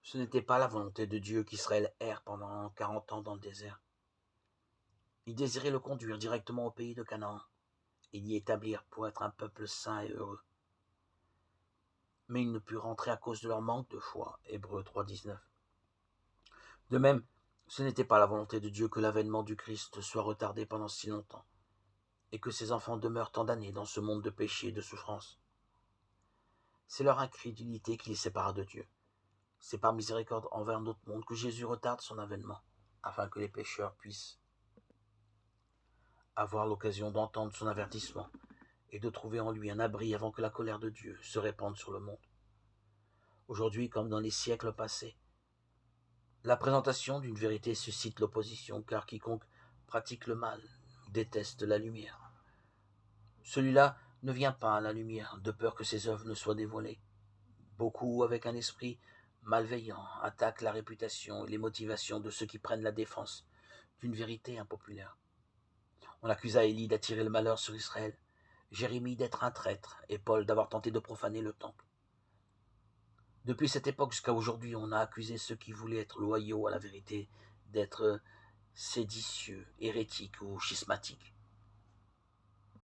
Ce n'était pas la volonté de Dieu qu'Israël erre pendant 40 ans dans le désert. Il désirait le conduire directement au pays de Canaan et l'y établir pour être un peuple saint et heureux. Mais il ne put rentrer à cause de leur manque de foi. Hébreux 3,19. De même, ce n'était pas la volonté de Dieu que l'avènement du Christ soit retardé pendant si longtemps et que ses enfants demeurent tant d'années dans ce monde de péché et de souffrance. C'est leur incrédulité qui les sépara de Dieu. C'est par miséricorde envers notre monde que Jésus retarde son avènement, afin que les pécheurs puissent avoir l'occasion d'entendre son avertissement et de trouver en lui un abri avant que la colère de Dieu se répande sur le monde. Aujourd'hui, comme dans les siècles passés, la présentation d'une vérité suscite l'opposition, car quiconque pratique le mal déteste la lumière. Celui-là ne vient pas à la lumière, de peur que ses œuvres ne soient dévoilées. Beaucoup, avec un esprit malveillant, attaquent la réputation et les motivations de ceux qui prennent la défense d'une vérité impopulaire. On accusa Élie d'attirer le malheur sur Israël, Jérémie d'être un traître et Paul d'avoir tenté de profaner le temple. Depuis cette époque jusqu'à aujourd'hui, on a accusé ceux qui voulaient être loyaux à la vérité d'être séditieux, hérétiques ou schismatiques.